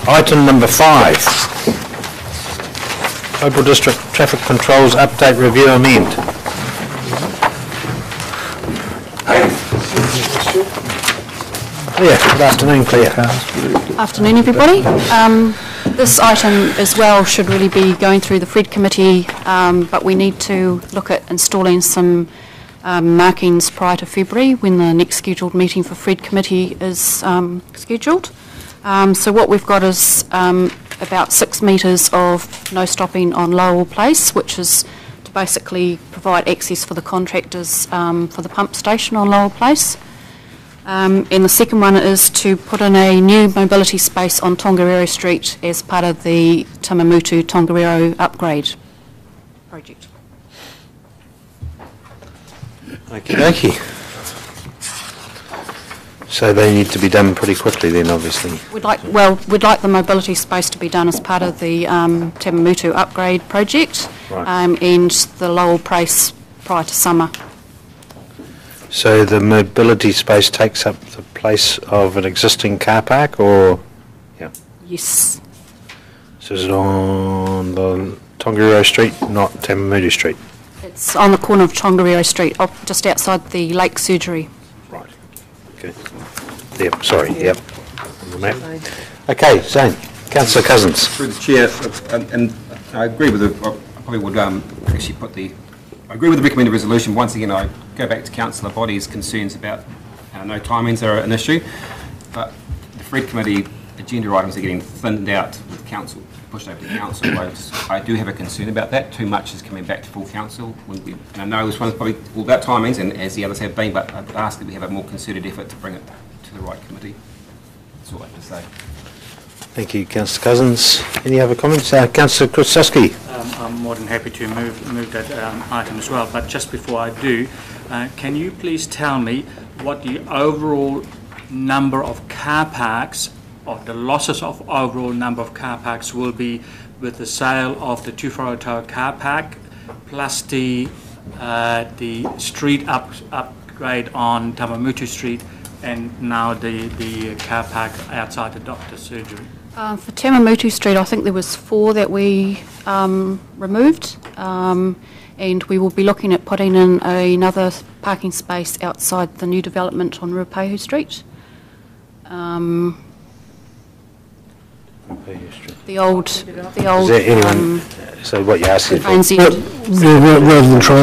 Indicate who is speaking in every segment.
Speaker 1: Item number 5. Taupo District Traffic Controls Update Review Amend. Claire, good afternoon, Claire.
Speaker 2: Afternoon, everybody. This item as well should really be going through the Fred Committee, but we need to look at installing some markings prior to February when the next scheduled meeting for Fred Committee is scheduled. So what we've got is about 6 metres of no stopping on Lowell Place, which is to basically provide access for the contractors for the pump station on Lowell Place. And the second one is to put in a new mobility space on Tongariro Street as part of the Tongariro upgrade project.
Speaker 1: Okie dokie. So they need to be done pretty quickly then, obviously.
Speaker 2: We'd like the mobility space to be done as part of the Tamamutu upgrade project,
Speaker 1: right.
Speaker 2: And the Lowell Place prior to summer.
Speaker 1: So the mobility space takes up the place of an existing car park, or? Yeah.
Speaker 2: Yes.
Speaker 1: So is it on the Tongariro Street, not Tamamutu Street?
Speaker 2: It's on the corner of Tongariro Street, just outside the Lake Surgery.
Speaker 1: Right. Okay. Yep, sorry, yep. On the map. Okay, Zane. Councillor Cousins.
Speaker 3: Through the Chair, and I agree with I probably would actually I agree with the recommended resolution. Once again, I go back to Councillor Body's concerns about no timings are an issue, but the Fred Committee agenda items are getting thinned out with Council, pushed over to Council. I do have a concern about that. Too much is coming back to full Council. And I know this one's probably all about timings, and as the others have been, but I'd ask that we have a more concerted effort to bring it to the right committee. That's all I have to say.
Speaker 1: Thank you, Councillor Cousins. Any other comments? Councillor Krasuski.
Speaker 4: I'm more than happy to move that item as well, but just before I do, can you please tell me what the overall number of car parks, or the losses of overall number of car parks, will be with the sale of the Turangi-Tongariro car park plus the street upgrade on Tamamutu Street, and now the car park outside the doctor's surgery?
Speaker 2: For Tamamutu Street, I think there was 4 that we removed, and we will be looking at putting in another parking space outside the new development on Ruapehu Street. The old. Is
Speaker 1: there anyone? So what you're asking for?
Speaker 5: Rather than try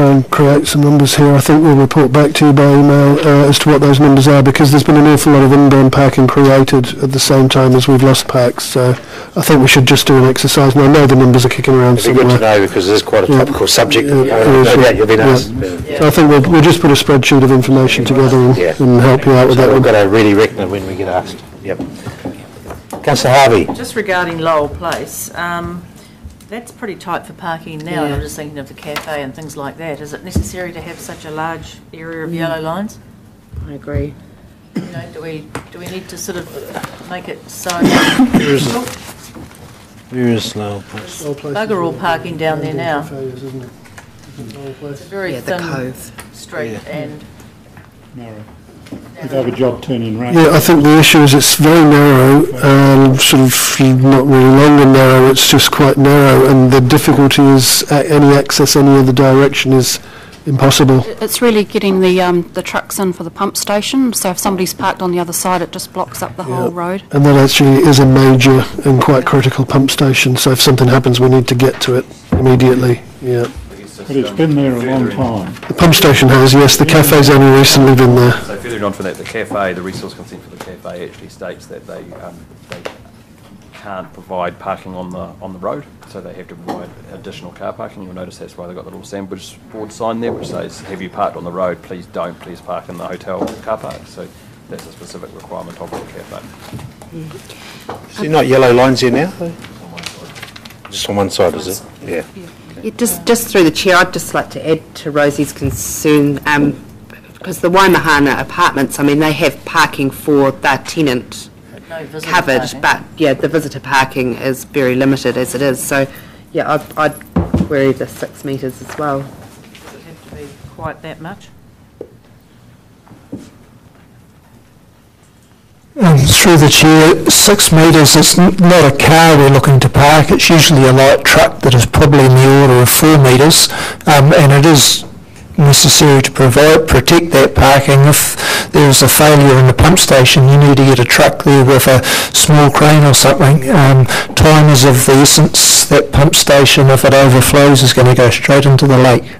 Speaker 5: and create some numbers here, I think we'll report back to you by email as to what those numbers are, because there's been an awful lot of inbound parking created at the same time as we've lost parks. So I think we should just do an exercise. And I know the numbers are kicking around somewhere.
Speaker 1: It'd be good to know, because it is quite a topical subject. No doubt you've been asked.
Speaker 5: So I think we'll just put a spreadsheet of information together and help you out with that.
Speaker 1: We've got to really reckon it when we get asked. Yep. Councillor Harvey.
Speaker 6: Just regarding Lowell Place, that's pretty tight for parking now. Yeah. I'm just thinking of the cafe and things like that. Is it necessary to have such a large area of yellow lines?
Speaker 7: I agree.
Speaker 6: You know, do we need to sort of make it so?
Speaker 1: Where is Lowell Place?
Speaker 6: Bugger all parking down there now. It's a very thin street and
Speaker 8: narrow. You'd have a job turning right.
Speaker 5: Yeah, I think the issue is it's very narrow, sort of not really long and narrow, it's just quite narrow, and the difficulty is any access any other direction is impossible.
Speaker 2: It's really getting the trucks in for the pump station, so if somebody's parked on the other side, it just blocks up the whole road.
Speaker 5: And that actually is a major and quite critical pump station, so if something happens we need to get to it immediately. Yeah.
Speaker 8: But it's been there a long time.
Speaker 5: The pump station has, yes. The cafe's only recently been there.
Speaker 9: So further on from that, the cafe, the resource consent for the cafe actually states that they can't provide parking on the road, so they have to provide additional car parking. You'll notice that's why they've got the little sandwich board sign there, which says, "Have you parked on the road? Please don't. Please park in the hotel car park." So that's a specific requirement of the cafe.
Speaker 1: Is there not yellow lines here now? Just on one side, is it? Yeah.
Speaker 7: Just through the chair, I'd just like to add to Rosie's concern, because the Waimahana apartments, I mean, they have parking for their tenant covered, but yeah, the visitor parking is very limited as it is. So yeah, I'd query the 6 metres as well.
Speaker 6: Does it have to be quite that much?
Speaker 10: Through the chair, 6 metres, it's not a car we're looking to park, it's usually a light truck that is probably in the order of 4 metres, and it is necessary to protect that parking. If there's a failure in the pump station, you need to get a truck there with a small crane or something. Time is of the essence. That pump station, if it overflows, is going to go straight into the lake.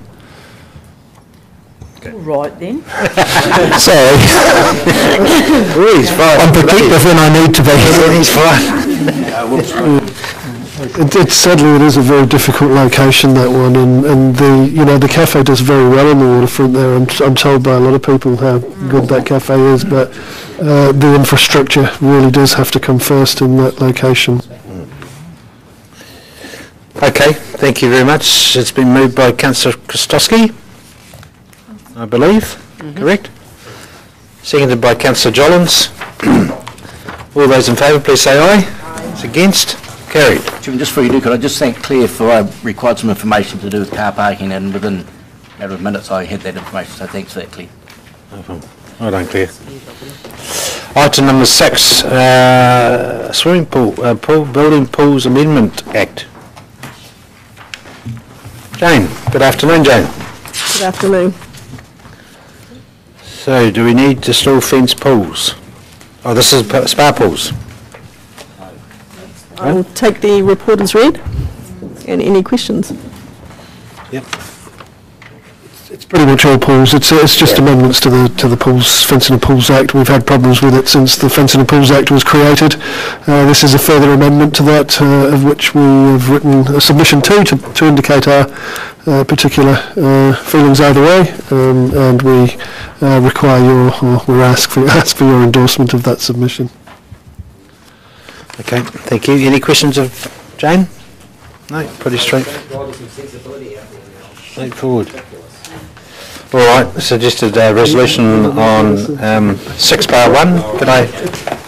Speaker 6: Right then.
Speaker 10: Sorry.
Speaker 1: He's fine.
Speaker 10: I'm protective when I need to be.
Speaker 1: He's fine.
Speaker 5: Sadly, it is a very difficult location, that one, and the cafe does very well on the waterfront there. I'm told by a lot of people how good that cafe is, but the infrastructure really does have to come first in that location.
Speaker 1: Okay, thank you very much. It's been moved by Councillor Krastowski, I believe, correct? Seconded by Councillor Jollins. All those in favour, please say aye. It's against? Carried.
Speaker 11: Chairman, just before you do, could I just thank Claire for I required some information to do with car parking, and within a matter of minutes I had that information, so thanks for that, Claire.
Speaker 1: No problem. Well done, Claire. Item number 6, swimming pool, Building Pools Amendment Act. Jane, good afternoon, Jane.
Speaker 12: Good afternoon.
Speaker 1: So, do we need to still fence pools? Oh, this is spa pools.
Speaker 12: I'll take the report as read. And any questions?
Speaker 1: Yep.
Speaker 5: It's pretty much all pools. It's just amendments to the Pools Fencing and Pools Act. We've had problems with it since the Fencing and Pools Act was created. This is a further amendment to that, of which we have written a submission to indicate our particular feelings either way, and we require we ask for your endorsement of that submission.
Speaker 1: Okay, thank you. Any questions of Jane? No, pretty straightforward. All right, suggested resolution on 6-1. Could I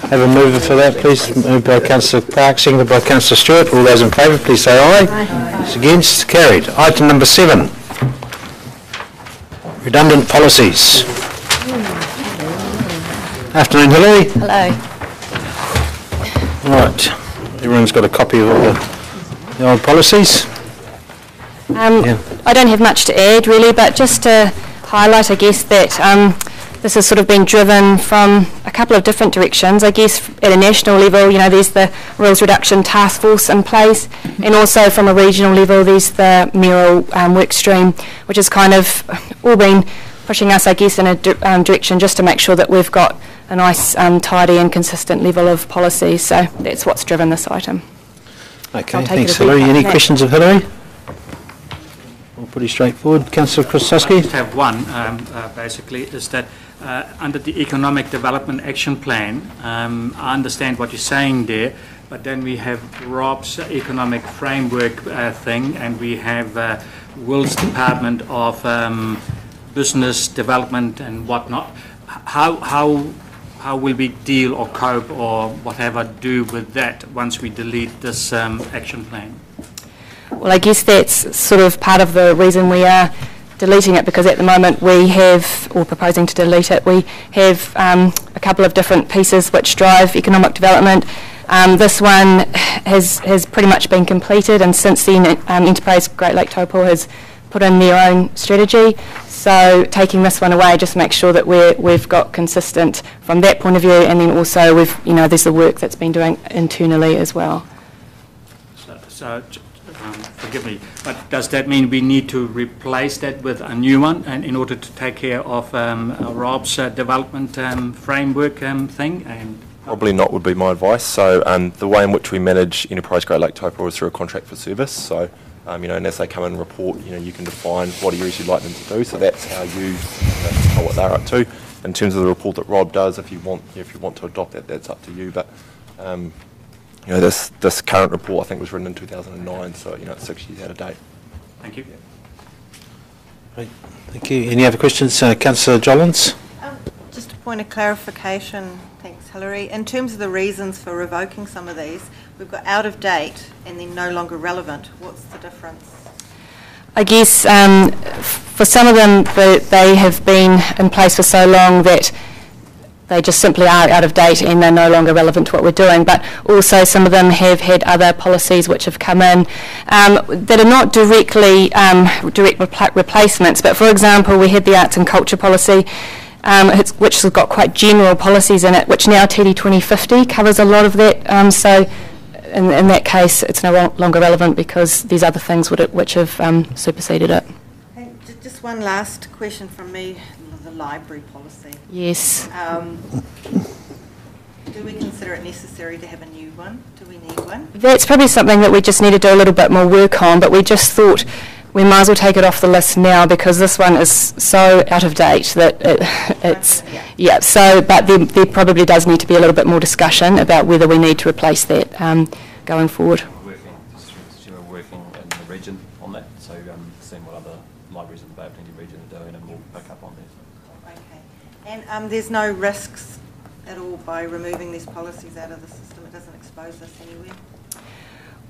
Speaker 1: have a mover for that, please? Moved by Councillor Clark, seconded by Councillor Stewart. All those in favour, please say aye. It's against? Carried. Item number 7. Redundant policies. Afternoon, Hilary.
Speaker 2: Hello.
Speaker 1: Right, everyone's got a copy of all the old policies.
Speaker 2: I don't have much to add really, but just to highlight, I guess, that this has sort of been driven from a couple of different directions. I guess at a national level, there's the Rules Reduction Task Force in place, and also from a regional level, there's the mayoral work stream, which has kind of all been pushing us, I guess, in a direction just to make sure that we've got a nice, tidy and consistent level of policy. So that's what's driven this item.
Speaker 1: Okay, thanks, Hilary. Any questions of Hilary? All pretty straightforward. Councillor Krastowski?
Speaker 4: I just have one, basically, is that under the Economic Development Action Plan, I understand what you're saying there, but then we have Rob's economic framework thing, and we have Will's Department of Business Development and whatnot. How will we deal or cope or whatever do with that once we delete this action plan?
Speaker 2: Well, I guess that's sort of part of the reason we are deleting it, because at the moment we have, or proposing to delete it, we have a couple of different pieces which drive economic development. This one has pretty much been completed, and since then Enterprise Great Lake Taupo has put in their own strategy. So taking this one away just makes sure that we've got consistent from that point of view, and then also there's the work that's been doing internally as well.
Speaker 4: So forgive me, but does that mean we need to replace that with a new one, and in order to take care of Rob's development framework thing? And
Speaker 13: probably not would be my advice. So the way in which we manage Enterprise Great Lake Taupo is through a contract for service. So and as they come in and report, you can define what areas you'd like them to do. So that's how you know what they're up to. In terms of the report that Rob does, if you want to adopt that, that's up to you. But this current report I think was written in 2009, so it's 6 years out of date.
Speaker 4: Thank you.
Speaker 1: Right. Thank you. Any other questions, Councillor Jollins?
Speaker 14: Just a point of clarification. Thanks, Hilary. In terms of the reasons for revoking some of these, we've got out of date and then no longer relevant. What's the difference?
Speaker 2: I guess for some of them, they have been in place for so long that
Speaker 15: they just simply are out of date and they're no longer relevant to what we're doing. But also some of them have had other policies which have come in that are not directly direct replacements. But for example, we had the arts and culture policy, which has got quite general policies in it, which now TD 2050 covers a lot of that. So in that case, it's no longer relevant because these other things which have superseded it.
Speaker 14: And just one last question from me, the library policy.
Speaker 15: Yes.
Speaker 14: Do we consider it necessary to have a new one? Do we need one?
Speaker 15: That's probably something that we just need to do a little bit more work on, but we just thought we might as well take it off the list now because this one is so out of date that it's, yeah, so, but there probably does need to be a little bit more discussion about whether we need to replace that going forward.
Speaker 9: We're working in the region on that, so seeing what other libraries in the Bay of Plenty region are doing, and we'll pick up on that.
Speaker 14: Okay. And there's no risks at all by removing these policies out of the system? It doesn't expose us anywhere?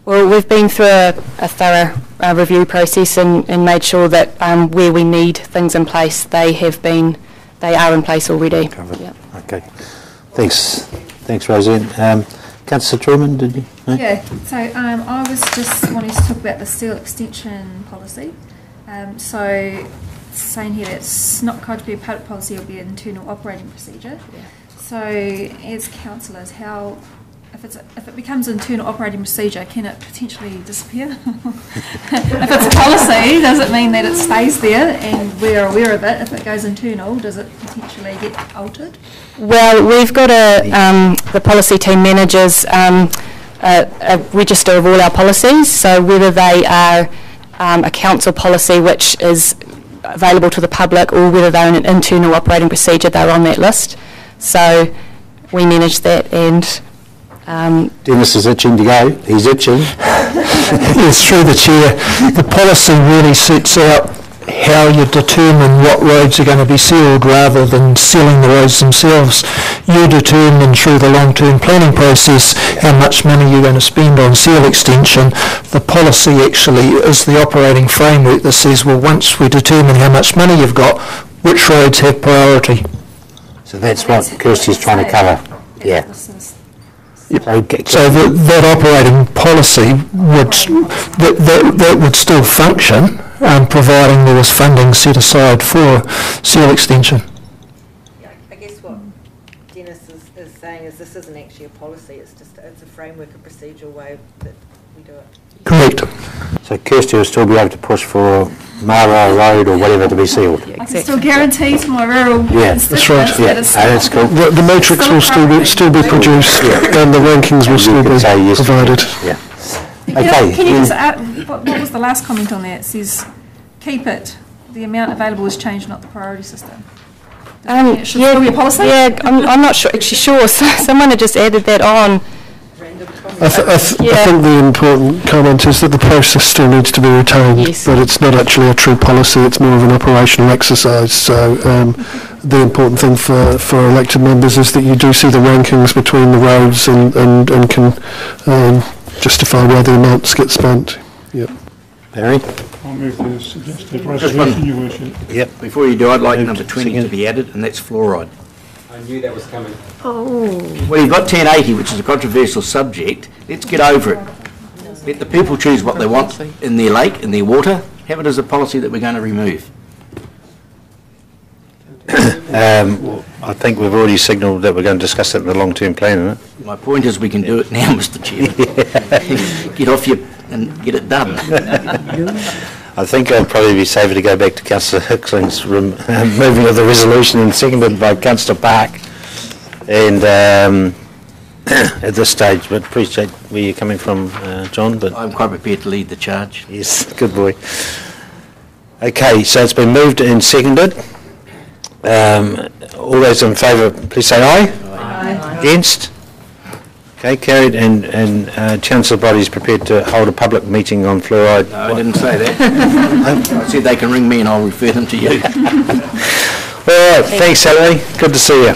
Speaker 15: Well, we've been through a thorough review process and made sure that where we need things in place, they are in place already.
Speaker 1: Covered. Yep. Okay. Thanks, Roseanne. Councillor Truman, did you? No?
Speaker 16: Yeah. So I was just wanting to talk about the seal extension policy. So saying here that it's not going to be a public policy; it'll be an internal operating procedure. Yeah. So, as councillors, how? If it becomes an internal operating procedure, can it potentially disappear? If it's a policy, does it mean that it stays there and we're aware of it? If it goes internal, does it potentially get altered?
Speaker 15: Well, we've got the policy team managers a register of all our policies, so whether they are a council policy which is available to the public or whether they're an internal operating procedure, they're on that list. So we manage that, and
Speaker 1: Dennis is itching to go. He's itching.
Speaker 10: Yes, through the chair. The policy really sets out how you determine what roads are going to be sealed rather than sealing the roads themselves. You determine through the long-term planning process how much money you're going to spend on seal extension. The policy actually is the operating framework that says, well, once we determine how much money you've got, which roads have priority.
Speaker 1: So that's what Kirsty's trying to cover. Yeah.
Speaker 10: So that operating policy would still function, providing there was funding set aside for seal extension.
Speaker 14: I guess what Dennis is saying is this isn't actually a policy; it's a framework, a procedural way that we do it.
Speaker 10: Correct.
Speaker 1: So Kirsty will still be able to push for Mara Road or whatever to be sealed.
Speaker 16: I can still guarantee to my rural
Speaker 1: that's right. Yeah, that's cool.
Speaker 5: The matrix will still be produced, and the rankings will still be provided.
Speaker 1: Yeah.
Speaker 16: Okay. Can you just what was the last comment on that? It says, keep it. The amount available has changed, not the priority system. Should still be a policy?
Speaker 15: Yeah, I'm not sure. Actually, sure. Someone had just added that on.
Speaker 5: I think the important comment is that the process still needs to be retained, but it's not actually a true policy, it's more of an operational exercise. So the important thing for elected members is that you do see the rankings between the roads and can justify where the amounts get spent. Yep.
Speaker 1: Barry?
Speaker 8: I'll move the suggested resolution, Your Worship.
Speaker 11: Yep. Before you do, I'd like number 20 to be added, and that's fluoride.
Speaker 3: I knew that was coming.
Speaker 11: Oh. Well, you've got 1080, which is a controversial subject. Let's get over it. Let the people choose what they want in their lake, in their water. Have it as a policy that we're going to remove.
Speaker 1: I think we've already signalled that we're going to discuss it in the long-term plan, isn't it?
Speaker 11: My point is we can do it now, Mr. Chair. Get off you and get it done.
Speaker 1: I think it'll probably be safer to go back to Councillor Hicksling's moving of the resolution and seconded by Councillor Park. And at this stage, but appreciate where you're coming from, John. But
Speaker 11: I'm quite prepared to lead the charge.
Speaker 1: Yes, good boy. Okay, so it's been moved and seconded. All those in favour, please say aye. Aye. Against? Okay, carried, and Chancellor Body is prepared to hold a public meeting on fluoride.
Speaker 11: No, I didn't say that. I said they can ring me and I'll refer them to you.
Speaker 1: All right, thanks, Ellie. Good to see you.